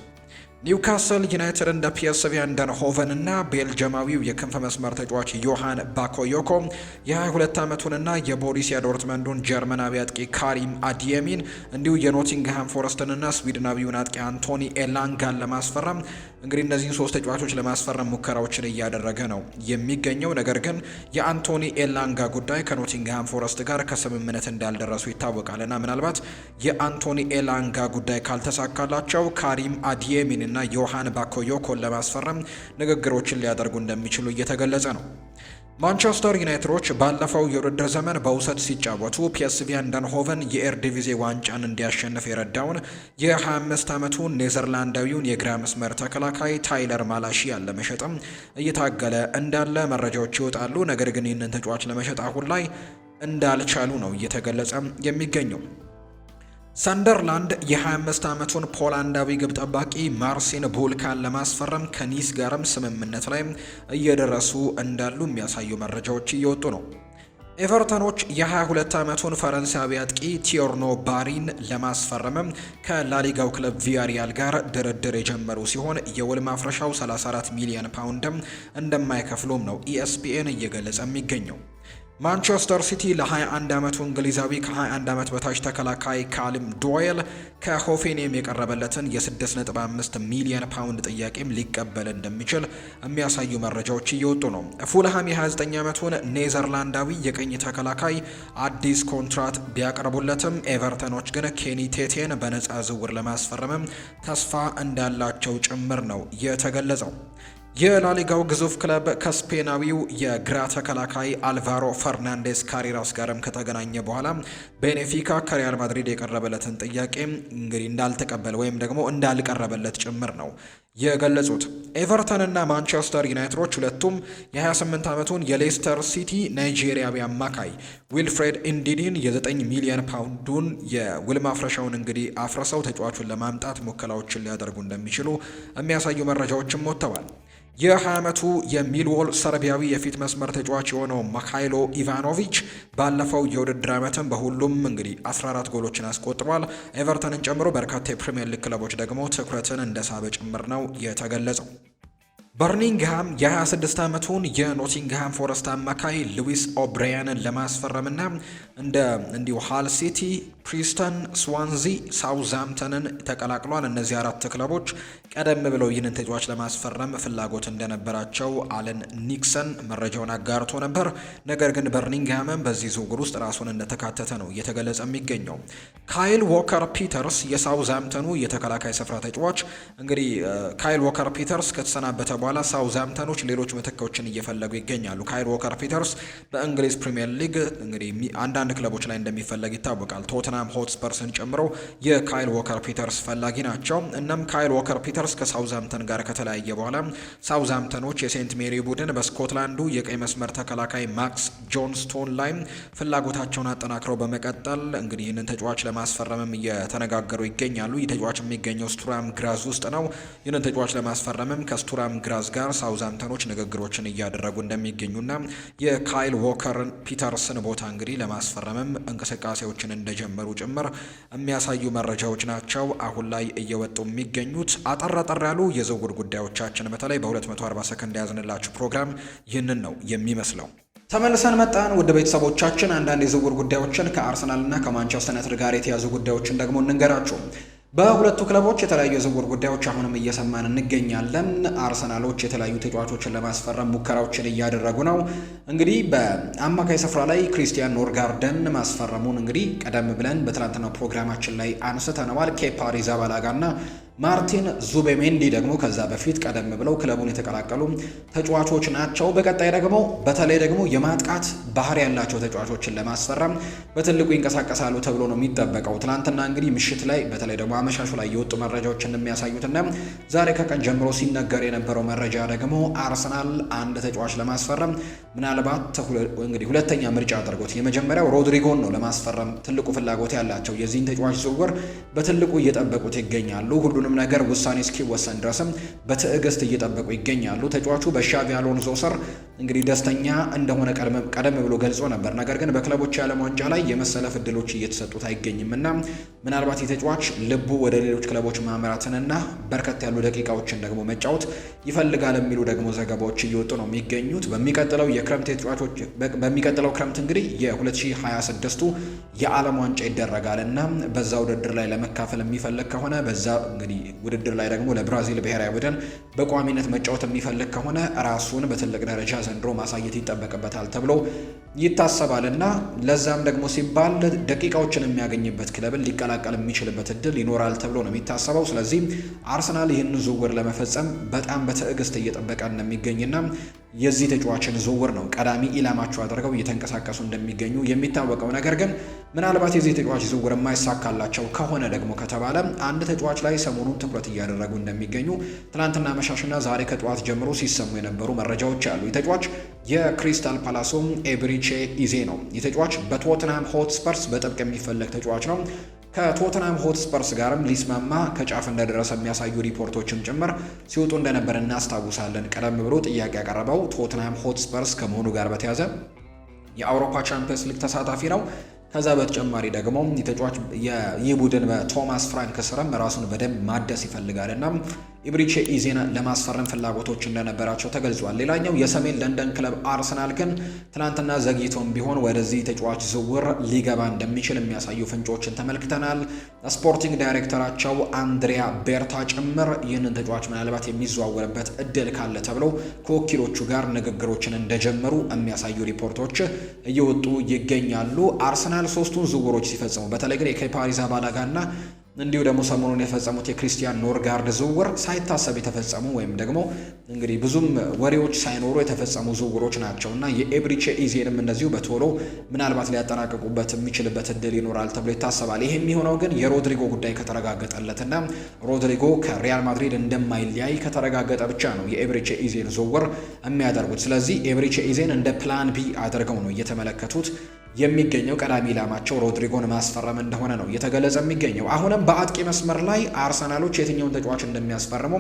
ኒውካስል ዩናይትድ እንደ ፒኤስቪ አይንድሆቨን እና ቤልጅማዊው የክንፍ መስመር ተጫዋች ዮሃን ባኮዮኮ የ22 ዓመቱንና የቦሩሲያ ዶርትመንዱን ጀርመናዊ አጥቂ ካሪም አዲየሚን እንዲሁ የኖቲንግሃም ፎረስትንና ስዊድናዊውን አጥቂ አንቶኒ ኤላንጋን ለማስፈረም እንግዲህ እነዚህን ሶስት ተጫዋቾች ለማስፈረም ሙከራዎችን እያደረገ ነው የሚገኘው። ነገር ግን የአንቶኒ ኤላንጋ ጉዳይ ከኖቲንግሃም ፎረስት ጋር ከስምምነት እንዳልደረሱ ይታወቃል እና ምናልባት የአንቶኒ ኤላንጋ ጉዳይ ካልተሳካላቸው ካሪም አዲየሚን እና ዮሃን ባኮዮኮን ለማስፈረም ንግግሮችን ሊያደርጉ እንደሚችሉ እየተገለጸ ነው። ማንቸስተር ዩናይትዶች ባለፈው የውድድር ዘመን በውሰት ሲጫወቱ ፒኤስቪ አይንድሆቨን የኤርዲቪዜ ዋንጫን እንዲያሸንፍ የረዳውን የ25 ዓመቱን ኔዘርላንዳዊውን የግራ መስመር ተከላካይ ታይለር ማላሺያን ለመሸጥም እየታገለ እንዳለ መረጃዎች ይወጣሉ። ነገር ግን ይህንን ተጫዋች ለመሸጥ አሁን ላይ እንዳልቻሉ ነው እየተገለጸ የሚገኘው። ሰንደርላንድ የ25 ዓመቱን ፖላንዳዊ ግብ ጠባቂ ማርሲን ቡልካን ለማስፈረም ከኒስ ጋርም ስምምነት ላይ እየደረሱ እንዳሉ የሚያሳዩ መረጃዎች እየወጡ ነው። ኤቨርተኖች የ22 ዓመቱን ፈረንሳዊ አጥቂ ቲዮርኖ ባሪን ለማስፈረምም ከላሊጋው ክለብ ቪያሪያል ጋር ድርድር የጀመሩ ሲሆን የውል ማፍረሻው 34 ሚሊዮን ፓውንድም እንደማይከፍሉም ነው ኢኤስፒኤን እየገለጸ የሚገኘው። ማንቸስተር ሲቲ ለ21 ዓመቱ እንግሊዛዊ ከ21 ዓመት በታች ተከላካይ ካሊም ዶየል ከሆፌኒየም የቀረበለትን የ6.5 ሚሊዮን ፓውንድ ጥያቄም ሊቀበል እንደሚችል የሚያሳዩ መረጃዎች እየወጡ ነው። ፉልሃም የ29 ዓመቱን ኔዘርላንዳዊ የቀኝ ተከላካይ አዲስ ኮንትራት ቢያቀርቡለትም ኤቨርተኖች ግን ኬኒ ቴቴን በነፃ ዝውውር ለማስፈረምም ተስፋ እንዳላቸው ጭምር ነው የተገለጸው። የላሊጋው ግዙፍ ክለብ ከስፔናዊው የግራ ተከላካይ አልቫሮ ፈርናንዴስ ካሪራስ ጋርም ከተገናኘ በኋላ ቤኔፊካ ከሪያል ማድሪድ የቀረበለትን ጥያቄ እንግዲህ እንዳልተቀበለ ወይም ደግሞ እንዳልቀረበለት ጭምር ነው የገለጹት። ኤቨርተን እና ማንቸስተር ዩናይትዶች ሁለቱም የ28 ዓመቱን የሌስተር ሲቲ ናይጄሪያዊ አማካይ ዊልፍሬድ ኢንዲዲን የ9 ሚሊዮን ፓውንዱን የውል ማፍረሻውን እንግዲህ አፍረሰው ተጫዋቹን ለማምጣት ሙከራዎችን ሊያደርጉ እንደሚችሉ የሚያሳዩ መረጃዎችም ወጥተዋል። የ20 ዓመቱ የሚልዎል ሰርቢያዊ የፊት መስመር ተጫዋች የሆነው ማካይሎ ኢቫኖቪች ባለፈው የውድድር ዓመትም በሁሉም እንግዲህ 14 ጎሎችን አስቆጥሯል። ኤቨርተንን ጨምሮ በርካታ የፕሪሚየር ሊግ ክለቦች ደግሞ ትኩረትን እንደሳበ ጭምር ነው የተገለጸው። በርሚንግሃም የ26 ዓመቱን የኖቲንግሃም ፎረስት አማካይ ሉዊስ ኦብራያንን ለማስፈረምና እንዲሁ ሃል ሲቲ፣ ፕሪስተን፣ ስዋንዚ፣ ሳውዝሃምፕተንን ተቀላቅሏል። እነዚህ አራት ክለቦች ቀደም ብለው ይህንን ተጫዋች ለማስፈረም ፍላጎት እንደነበራቸው አለን ኒክሰን መረጃውን አጋርቶ ነበር። ነገር ግን በርሚንግሃምም በዚህ ዝውውር ውስጥ ራሱን እንደተካተተ ነው እየተገለጸ የሚገኘው። ካይል ዎከር ፒተርስ የሳውዝሃምፕተኑ የተከላካይ ስፍራ ተጫዋች እንግዲህ ካይል ዎከር ፒተርስ ከተሰናበተ በኋላ ሳውዝሃምፕተኖች ሌሎች ምትኮችን እየፈለጉ ይገኛሉ። ካይል ዎከር ፒተርስ በእንግሊዝ ፕሪሚየር ሊግ እንግዲህ አንዳንድ ክለቦች ላይ እንደሚፈለግ ይታወቃል። ቶተንሃም ሆትስፐርስን ጨምሮ የካይል ዎከር ፒተርስ ፈላጊ ናቸው። እናም ካይል ዎከር ፒተርስ ከሳውዝሃምፕተን ጋር ከተለያየ በኋላ ሳውዝሃምፕተኖች የሴንት ሜሪ ቡድን በስኮትላንዱ የቀይ መስመር ተከላካይ ማክስ ጆንስቶን ላይ ፍላጎታቸውን አጠናክረው በመቀጠል እንግዲህ ይህንን ተጫዋች ለማስፈረምም እየተነጋገሩ ይገኛሉ። ይህ ተጫዋች የሚገኘው ስቱራም ግራዝ ውስጥ ነው። ይህንን ተጫዋች ለማስፈረምም ከስቱራም ግራዝ ጋር ሳውዝሃምፕተኖች ንግግሮችን እያደረጉ እንደሚገኙና የካይል ዎከር ፒተርስን ቦታ እንግዲህ ለማስፈረምም እንቅስቃሴዎችን እንደጀመሩ ጭምር የሚያሳዩ መረጃዎች ናቸው አሁን ላይ እየወጡ የሚገኙት። አጠር ያሉ የዝውውር ጉዳዮቻችን በተለይ በ240 ሰከንድ ያዝንላችሁ ፕሮግራም ይህንን ነው የሚመስለው። ተመልሰን መጣን። ውድ ቤተሰቦቻችን አንዳንድ የዝውውር ጉዳዮችን ከአርሰናልና ከማንቸስተር ዩናይትድ ጋር የተያዙ ጉዳዮችን ደግሞ እንንገራችሁ። በሁለቱ ክለቦች የተለያዩ የዝውውር ጉዳዮች አሁንም እየሰማን እንገኛለን። አርሰናሎች የተለያዩ ተጫዋቾችን ለማስፈረም ሙከራዎችን እያደረጉ ነው። እንግዲህ በአማካይ ስፍራ ላይ ክሪስቲያን ኖርጋርደን ማስፈረሙን እንግዲህ ቀደም ብለን በትናንትናው ፕሮግራማችን ላይ አንስተነዋል። ኬፓ አሪዛባላጋና ማርቲን ዙቤሜንዲ ደግሞ ከዛ በፊት ቀደም ብለው ክለቡን የተቀላቀሉ ተጫዋቾች ናቸው። በቀጣይ ደግሞ በተለይ ደግሞ የማጥቃት ባህሪ ያላቸው ተጫዋቾችን ለማስፈረም በትልቁ ይንቀሳቀሳሉ ተብሎ ነው የሚጠበቀው። ትናንትና እንግዲህ ምሽት ላይ በተለይ ደግሞ አመሻሹ ላይ የወጡ መረጃዎችን የሚያሳዩትና ዛሬ ከቀን ጀምሮ ሲነገር የነበረው መረጃ ደግሞ አርሰናል አንድ ተጫዋች ለማስፈረም ምናልባት እንግዲህ ሁለተኛ ምርጫ አድርጎት የመጀመሪያው ሮድሪጎን ነው ለማስፈረም ትልቁ ፍላጎት ያላቸው። የዚህን ተጫዋች ዝውውር በትልቁ እየጠበቁት ይገኛሉ። ሁሉንም ነገር ውሳኔ እስኪወሰን ድረስም በትዕግስት እየጠበቁ ይገኛሉ። ተጫዋቹ በሻቪ አሎንዞ ስር እንግዲህ ደስተኛ እንደሆነ ቀደም ብሎ ገልጾ ነበር። ነገር ግን በክለቦች የዓለም ዋንጫ ላይ የመሰለፍ እድሎች እየተሰጡት አይገኝምና ምናልባት የተጫዋች ልቡ ወደ ሌሎች ክለቦች ማምራትንና በርከት ያሉ ደቂቃዎችን ደግሞ መጫወት ይፈልጋል የሚሉ ደግሞ ዘገባዎች እየወጡ ነው የሚገኙት። በሚቀጥለው ክረምት እንግዲህ የ2026ቱ የዓለም ዋንጫ ይደረጋልና በዛ ውድድር ላይ ለመካፈል የሚፈልግ ከሆነ በዛ እንግዲህ ውድድር ላይ ደግሞ ለብራዚል ብሔራዊ ቡድን በቋሚነት መጫወት የሚፈልግ ከሆነ ራሱን በትልቅ ደረጃ ዘንድሮ ማሳየት ይጠበቅበታል ተብሎ ይታሰባልና ለዛም ደግሞ ሲባል ደቂቃዎችን የሚያገኝበት ክለብን ሊቀላቀል የሚችልበት እድል ይኖራል ተብሎ ነው የሚታሰበው። ስለዚህ አርሰናል ይህን ዝውውር ለመፈጸም በጣም በትዕግስት እየጠበቀ እንደሚገኝና የዚህ ተጫዋችን ዝውውር ነው ቀዳሚ ኢላማቸው አድርገው እየተንቀሳቀሱ እንደሚገኙ የሚታወቀው። ነገር ግን ምናልባት የዚህ ተጫዋች ዝውውር የማይሳካላቸው ከሆነ ደግሞ ከተባለ አንድ ተጫዋች ላይ ሰሞኑን ትኩረት እያደረጉ እንደሚገኙ ትናንትና መሻሽና ዛሬ ከጠዋት ጀምሮ ሲሰሙ የነበሩ መረጃዎች አሉ። የተጫዋች የክሪስታል ፓላሶም ኤብሪቼ ኢዜ ነው። የተጫዋች በቶተንሃም ሆትስፐርስ በጥብቅ የሚፈለግ ተጫዋች ነው። ከቶተንሃም ሆትስፐርስ ጋርም ሊስማማ ከጫፍ እንደደረሰ የሚያሳዩ ሪፖርቶችም ጭምር ሲወጡ እንደነበር እናስታውሳለን። ቀደም ብሎ ጥያቄ ያቀረበው ቶተንሃም ሆትስፐርስ ከመሆኑ ጋር በተያዘ የአውሮፓ ቻምፒየንስ ሊግ ተሳታፊ ነው። ከዛ በተጨማሪ ደግሞ የተጫዋች ይህ ቡድን በቶማስ ፍራንክ ስርም ራሱን በደንብ ማደስ ይፈልጋልና ኢብሪቼ ኢዜን ለማስፈረም ፍላጎቶች እንደነበራቸው ተገልጿል። ሌላኛው የሰሜን ለንደን ክለብ አርሰናል ግን ትናንትና ዘግይቶም ቢሆን ወደዚህ ተጫዋች ዝውውር ሊገባ እንደሚችል የሚያሳዩ ፍንጮችን ተመልክተናል። ስፖርቲንግ ዳይሬክተራቸው አንድሪያ ቤርታ ጭምር ይህንን ተጫዋች ምናልባት የሚዘዋወርበት እድል ካለ ተብለው ከወኪሎቹ ጋር ንግግሮችን እንደጀመሩ የሚያሳዩ ሪፖርቶች እየወጡ ይገኛሉ። አርሰናል ሶስቱን ዝውውሮች ሲፈጽሙ በተለይ ግን የኬፓ አሪዛባላጋና እንዲሁ ደግሞ ሰሞኑን የፈጸሙት የክሪስቲያን ኖርጋርድ ዝውውር ሳይታሰብ የተፈጸሙ ወይም ደግሞ እንግዲህ ብዙም ወሬዎች ሳይኖሩ የተፈጸሙ ዝውውሮች ናቸውና የኤብሪቼ ኢዜንም እንደዚሁ በቶሎ ምናልባት ሊያጠናቅቁበት የሚችልበት እድል ይኖራል ተብሎ ይታሰባል። ይሄ የሚሆነው ግን የሮድሪጎ ጉዳይ ከተረጋገጠለትና ሮድሪጎ ከሪያል ማድሪድ እንደማይለያይ ከተረጋገጠ ብቻ ነው የኤብሪቼ ኢዜን ዝውውር የሚያደርጉት። ስለዚህ ኤብሪቼ ኢዜን እንደ ፕላን ቢ አድርገው ነው እየተመለከቱት የሚገኘው። ቀዳሚ ኢላማቸው ሮድሪጎን ማስፈረም እንደሆነ ነው እየተገለጸ የሚገኘው። አሁንም በአጥቂ መስመር ላይ አርሰናሎች የትኛውን ተጫዋች እንደሚያስፈርሙ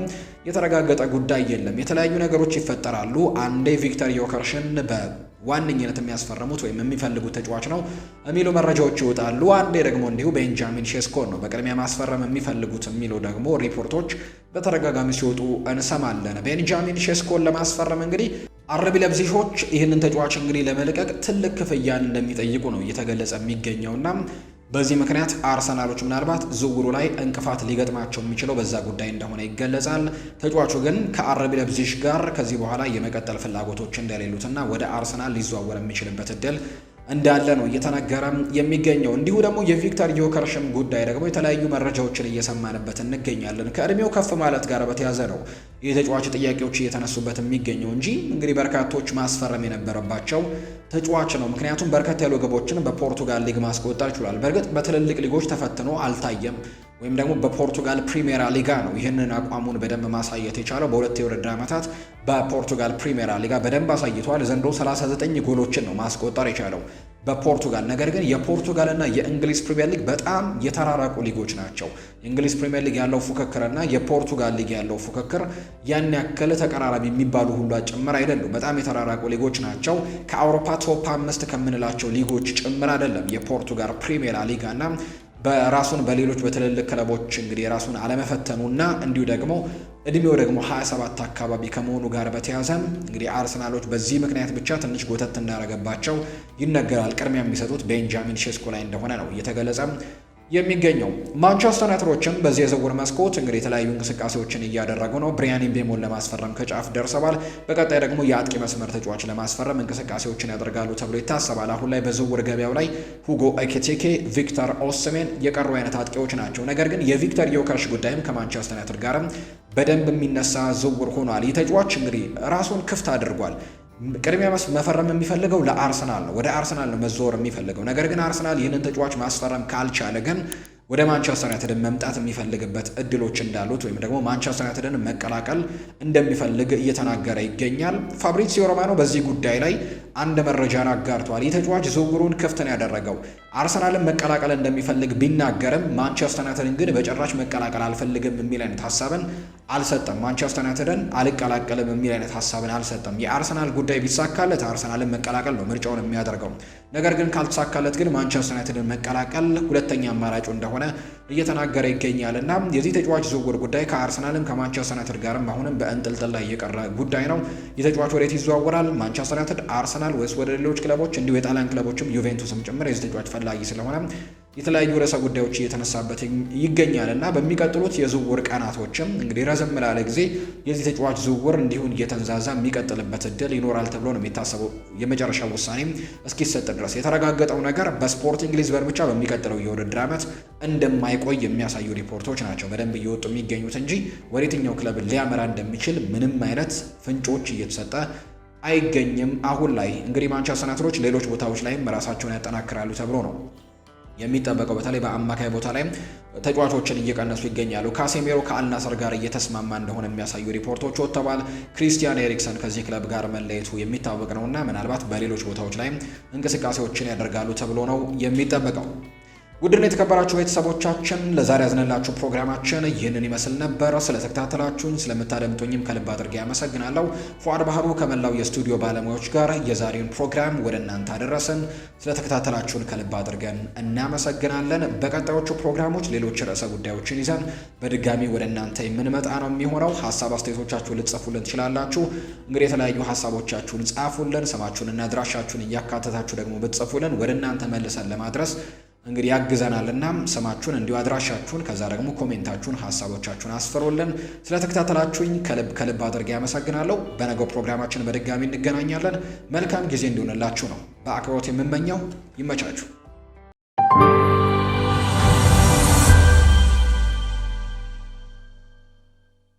የተረጋገጠ ጉዳይ የለም። የተለያዩ ነገሮች ይፈጠራሉ። አንዴ ቪክተር ዮከርሽን በዋነኝነት የሚያስፈርሙት ወይም የሚፈልጉት ተጫዋች ነው የሚሉ መረጃዎች ይወጣሉ። አንዴ ደግሞ እንዲሁ ቤንጃሚን ሼስኮን ነው በቅድሚያ ማስፈረም የሚፈልጉት የሚሉ ደግሞ ሪፖርቶች በተደጋጋሚ ሲወጡ እንሰማለን። ቤንጃሚን ሼስኮን ለማስፈረም እንግዲህ አርቢ ለብዚሾች ይህንን ተጫዋች እንግዲህ ለመልቀቅ ትልቅ ክፍያን እንደሚጠይቁ ነው እየተገለጸ የሚገኘውና በዚህ ምክንያት አርሰናሎች ምናልባት ዝውውሩ ላይ እንቅፋት ሊገጥማቸው የሚችለው በዛ ጉዳይ እንደሆነ ይገለጻል። ተጫዋቹ ግን ከአርቢ ለብዚሽ ጋር ከዚህ በኋላ የመቀጠል ፍላጎቶች እንደሌሉትና ወደ አርሰናል ሊዘዋወር የሚችልበት እድል እንዳለ ነው እየተነገረ የሚገኘው። እንዲሁ ደግሞ የቪክተር ዮከርሽም ጉዳይ ደግሞ የተለያዩ መረጃዎችን እየሰማንበት እንገኛለን። ከእድሜው ከፍ ማለት ጋር በተያያዘ ነው የተጫዋች ጥያቄዎች እየተነሱበት የሚገኘው እንጂ እንግዲህ በርካቶች ማስፈረም የነበረባቸው ተጫዋች ነው። ምክንያቱም በርከት ያሉ ግቦችን በፖርቱጋል ሊግ ማስቆጠር ችሏል። በእርግጥ በትልልቅ ሊጎች ተፈትኖ አልታየም፣ ወይም ደግሞ በፖርቱጋል ፕሪሜራ ሊጋ ነው ይህንን አቋሙን በደንብ ማሳየት የቻለው። በሁለት የውድድር ዓመታት በፖርቱጋል ፕሪሜራ ሊጋ በደንብ አሳይቷል። ዘንድሮ 39 ጎሎችን ነው ማስቆጠር የቻለው በፖርቱጋል። ነገር ግን የፖርቱጋልና የእንግሊዝ ፕሪሚየር ሊግ በጣም የተራራቁ ሊጎች ናቸው። የእንግሊዝ ፕሪሚየር ሊግ ያለው ፉክክርና የፖርቱጋል ሊግ ያለው ፉክክር ያን ያክል ተቀራራቢ የሚባሉ ሁሉ ጭምር አይደሉም። በጣም የተራራቁ ሊጎች ናቸው። ከአውሮፓ ቶፕ 5 ከምንላቸው ሊጎች ጭምር አይደለም የፖርቱጋል ፕሪሜራ ሊጋና በራሱን በሌሎች በትልልቅ ክለቦች እንግዲህ ራሱን አለመፈተኑና እንዲሁ ደግሞ እድሜው ደግሞ 27 አካባቢ ከመሆኑ ጋር በተያያዘ እንግዲህ አርሰናሎች በዚህ ምክንያት ብቻ ትንሽ ጎተት እንዳረገባቸው ይነገራል። ቅድሚያ የሚሰጡት ቤንጃሚን ሼስኮ ላይ እንደሆነ ነው እየተገለጸ የሚገኘው። ማንቸስተር ዩናይትዶችም በዚህ የዝውውር መስኮት እንግዲህ የተለያዩ እንቅስቃሴዎችን እያደረጉ ነው። ብሪያን ምቤሞን ለማስፈረም ከጫፍ ደርሰዋል። በቀጣይ ደግሞ የአጥቂ መስመር ተጫዋች ለማስፈረም እንቅስቃሴዎችን ያደርጋሉ ተብሎ ይታሰባል። አሁን ላይ በዝውውር ገበያው ላይ ሁጎ ኤኪቲኬ፣ ቪክተር ኦስሜን የቀሩ አይነት አጥቂዎች ናቸው። ነገር ግን የቪክተር ዮከርሽ ጉዳይም ከማንቸስተር ዩናይትድ ጋርም በደንብ የሚነሳ ዝውውር ሆኗል። ይህ ተጫዋች እንግዲህ ራሱን ክፍት አድርጓል። ቅድሚያ መፈረም የሚፈልገው ለአርሰናል ነው። ወደ አርሰናል ነው መዞር የሚፈልገው። ነገር ግን አርሰናል ይህንን ተጫዋች ማስፈረም ካልቻለ ግን ወደ ማንቸስተር ዩናይትድ መምጣት የሚፈልግበት እድሎች እንዳሉት ወይም ደግሞ ማንቸስተር ዩናይትድን መቀላቀል እንደሚፈልግ እየተናገረ ይገኛል። ፋብሪዚዮ ሮማኖ በዚህ ጉዳይ ላይ አንድ መረጃን አጋርቷል። ይህ ተጫዋች ዝውውሩን ክፍት ነው ያደረገው። አርሰናልን መቀላቀል እንደሚፈልግ ቢናገርም ማንቸስተር ዩናይትድን ግን በጭራሽ መቀላቀል አልፈልግም የሚል አይነት ሀሳብን አልሰጠም። ማንቸስተር ዩናይትድን አልቀላቀልም የሚል አይነት ሀሳብን አልሰጠም። የአርሰናል ጉዳይ ቢሳካለት አርሰናልን መቀላቀል ነው ምርጫውን የሚያደርገው። ነገር ግን ካልተሳካለት ግን ማንቸስተር ዩናይትድን መቀላቀል ሁለተኛ አማራጩ እንደሆነ እየተናገረ ይገኛል። እና የዚህ ተጫዋች ዝውውር ጉዳይ ከአርሰናልም ከማንቸስተር ዩናይትድ ጋርም አሁንም በእንጥልጥል ላይ የቀረ ጉዳይ ነው። የተጫዋች ወዴት ይዘዋወራል? ማንቸስተር ዩናይትድ፣ አርሰናል ወይስ ወደ ሌሎች ክለቦች? እንዲሁ የጣሊያን ክለቦችም ዩቬንቱስም ጭምር የዚህ ተጫዋች ፈላጊ ስለሆነ የተለያዩ ርዕሰ ጉዳዮች እየተነሳበት ይገኛል። እና በሚቀጥሉት የዝውውር ቀናቶችም እንግዲህ ረዘም ላለ ጊዜ የዚህ ተጫዋች ዝውውር እንዲሁን እየተንዛዛ የሚቀጥልበት እድል ይኖራል ተብሎ ነው የሚታሰበው። የመጨረሻው ውሳኔ እስኪሰጥ ድረስ የተረጋገጠው ነገር በስፖርቲንግ ሊዝበን ብቻ በሚቀጥለው የውድድር ዓመት እንደማይቆይ የሚያሳዩ ሪፖርቶች ናቸው በደንብ እየወጡ የሚገኙት እንጂ ወደ የትኛው ክለብ ሊያመራ እንደሚችል ምንም አይነት ፍንጮች እየተሰጠ አይገኝም። አሁን ላይ እንግዲህ ማንቸስተር ዩናይትዶች ሌሎች ቦታዎች ላይም ራሳቸውን ያጠናክራሉ ተብሎ ነው የሚጠበቀው። በተለይ በአማካይ ቦታ ላይ ተጫዋቾችን እየቀነሱ ይገኛሉ። ካሴሜሮ ከአልናስር ጋር እየተስማማ እንደሆነ የሚያሳዩ ሪፖርቶች ወጥተዋል። ክሪስቲያን ኤሪክሰን ከዚህ ክለብ ጋር መለየቱ የሚታወቅ ነውና ምናልባት በሌሎች ቦታዎች ላይ እንቅስቃሴዎችን ያደርጋሉ ተብሎ ነው የሚጠበቀው። ውድና የተከበራችሁ ቤተሰቦቻችን ለዛሬ ያዝነላችሁ ፕሮግራማችን ይህንን ይመስል ነበር። ስለተከታተላችሁኝ ስለምታደምጡኝም ከልብ አድርጌ ያመሰግናለሁ። ፉአድ ባህሩ ከመላው የስቱዲዮ ባለሙያዎች ጋር የዛሬውን ፕሮግራም ወደ እናንተ አደረስን። ስለተከታተላችሁን ከልብ አድርገን እናመሰግናለን። በቀጣዮቹ ፕሮግራሞች ሌሎች ርዕሰ ጉዳዮችን ይዘን በድጋሚ ወደ እናንተ የምንመጣ ነው የሚሆነው። ሀሳብ አስተያየቶቻችሁን ልትጽፉልን ትችላላችሁ። እንግዲህ የተለያዩ ሀሳቦቻችሁን ጻፉልን። ስማችሁንና አድራሻችሁን እያካተታችሁ ደግሞ ብትጽፉልን ወደ እናንተ መልሰን ለማድረስ እንግዲህ ያግዘናል። እና ስማችሁን እንዲሁ አድራሻችሁን ከዛ ደግሞ ኮሜንታችሁን ሀሳቦቻችሁን አስፈሩልን። ስለተከታተላችሁኝ ከልብ አድርጌ ያመሰግናለሁ። በነገው ፕሮግራማችን በድጋሚ እንገናኛለን። መልካም ጊዜ እንዲሆንላችሁ ነው በአክብሮት የምመኘው። ይመቻችሁ።